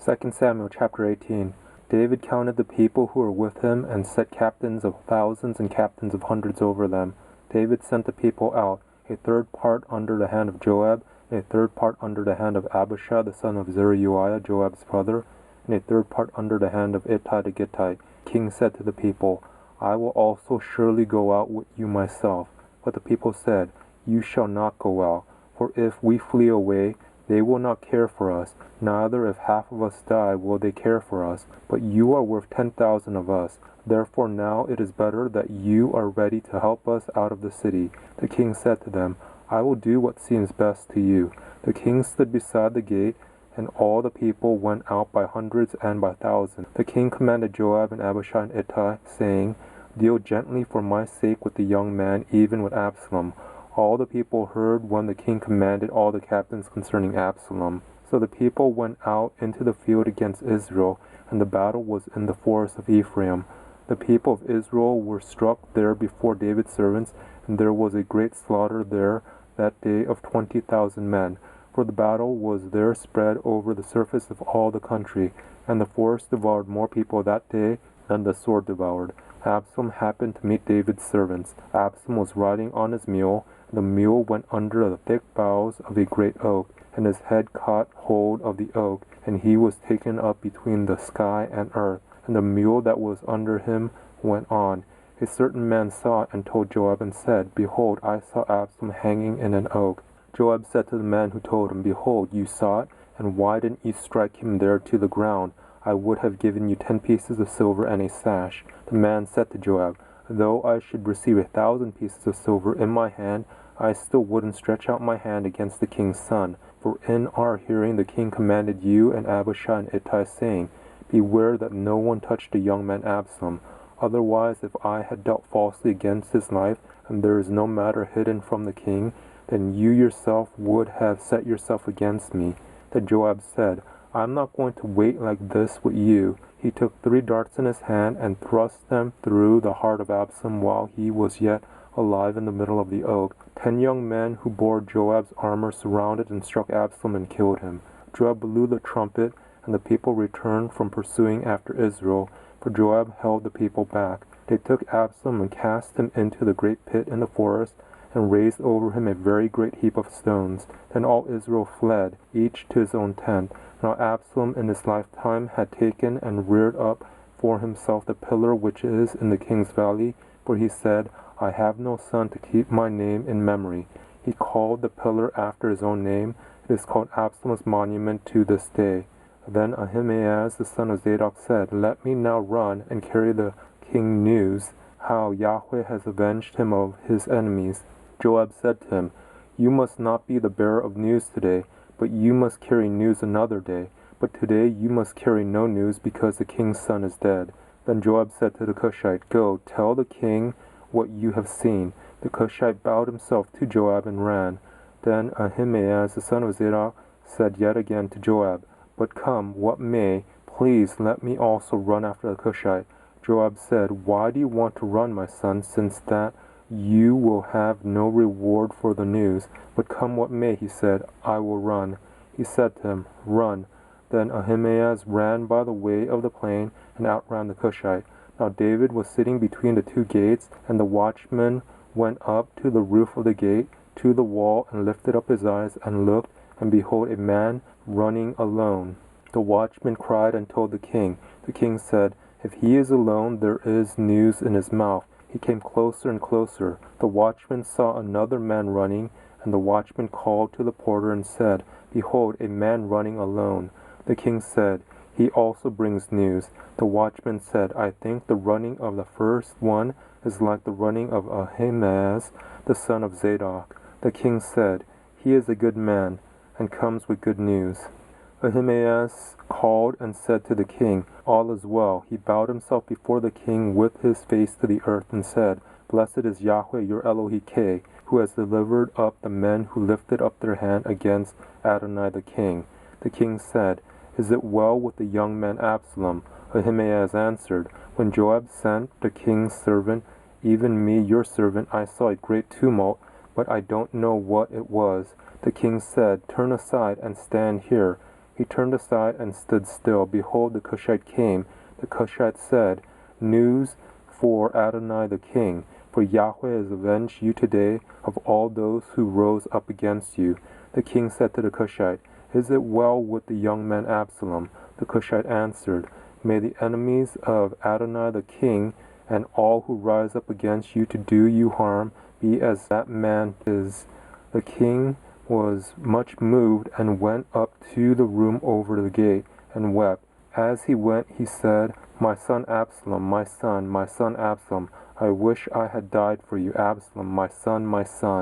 2 Samuel chapter 18. David counted the people who were with him and set captains of thousands and captains of hundreds over them. David sent the people out, a third part under the hand of Joab, and a third part under the hand of Abishai the son of Zeruiah, Joab's brother, and a third part under the hand of Ittai the Gittite. The king said to the people, I will also surely go out with you myself. But the people said, You shall not go out, for if we flee away, they will not care for us, neither if half of us die will they care for us. But you are worth 10,000 of us. Therefore now it is better that you are ready to help us out of the city. The king said to them, I will do what seems best to you. The king stood beside the gate, and all the people went out by hundreds and by thousands. The king commanded Joab and Abishai and Ittai, saying, Deal gently for my sake with the young man, even with Absalom. All the people heard when the king commanded all the captains concerning Absalom. So the people went out into the field against Israel, and the battle was in the forest of Ephraim. The people of Israel were struck there before David's servants, and there was a great slaughter there that day of 20,000 men. For the battle was there spread over the surface of all the country, and the forest devoured more people that day than the sword devoured. Absalom happened to meet David's servants. Absalom was riding on his mule. The mule went under the thick boughs of a great oak, and his head caught hold of the oak, and he was taken up between the sky and earth. And the mule that was under him went on. A certain man saw it and told Joab and said, Behold, I saw Absalom hanging in an oak. Joab said to the man who told him, Behold, you saw it, and why didn't you strike him there to the ground? I would have given you 10 pieces of silver and a sash. The man said to Joab, Though I should receive 1,000 pieces of silver in my hand, I still wouldn't stretch out my hand against the king's son. For in our hearing the king commanded you and Abishai and Ittai, saying, Beware that no one touch the young man Absalom. Otherwise, if I had dealt falsely against his life, and there is no matter hidden from the king, then you yourself would have set yourself against me. Then Joab said, I am not going to wait like this with you. He took 3 darts in his hand and thrust them through the heart of Absalom while he was yet alive in the middle of the oak. 10 young men who bore Joab's armor surrounded and struck Absalom and killed him. Joab blew the trumpet, and the people returned from pursuing after Israel, for Joab held the people back. They took Absalom and cast him into the great pit in the forest, and raised over him a very great heap of stones. Then all Israel fled, each to his own tent. Now Absalom in his lifetime had taken and reared up for himself the pillar which is in the king's valley, for he said, I have no son to keep my name in memory. He called the pillar after his own name. It is called Absalom's monument to this day. Then Ahimaaz the son of Zadok said, Let me now run and carry the king news, how Yahweh has avenged him of his enemies. Joab said to him, You must not be the bearer of news today, but you must carry news another day. But today you must carry no news, because the king's son is dead. Then Joab said to the Cushite, Go, tell the king what you have seen. The Cushite bowed himself to Joab and ran. Then Ahimaaz the son of Zadok said yet again to Joab, But come, what may, please let me also run after the Cushite. Joab said, Why do you want to run, my son, since that you will have no reward for the news? But come what may, he said, I will run. He said to him, Run. Then Ahimaaz ran by the way of the plain and outran the Cushite. Now David was sitting between the 2 gates, and the watchman went up to the roof of the gate, to the wall, and lifted up his eyes, and looked, and behold, a man running alone. The watchman cried and told the king. The king said, If he is alone, there is news in his mouth. He came closer and closer. The watchman saw another man running, and the watchman called to the porter and said, Behold, a man running alone. The king said, He also brings news. The watchman said, I think the running of the first one is like the running of Ahimaaz, the son of Zadok. The king said, He is a good man, and comes with good news. Ahimaaz called and said to the king, All is well. He bowed himself before the king with his face to the earth and said, Blessed is Yahweh your Elohim, who has delivered up the men who lifted up their hand against Adonai the king. The king said, Is it well with the young man Absalom? Ahimaaz answered, When Joab sent the king's servant, even me your servant, I saw a great tumult, but I don't know what it was. The king said, Turn aside and stand here. He turned aside and stood still. Behold, the Cushite came. The Cushite said, News for Adonai the king, for Yahweh has avenged you today of all those who rose up against you. The king said to the Cushite, Is it well with the young man Absalom? The Cushite answered, May the enemies of Adonai the king and all who rise up against you to do you harm be as that man is. The king was much moved and went up to the room over the gate and wept. As he went, he said, My son Absalom, my son Absalom, I wish I had died for you, Absalom, my son, my son.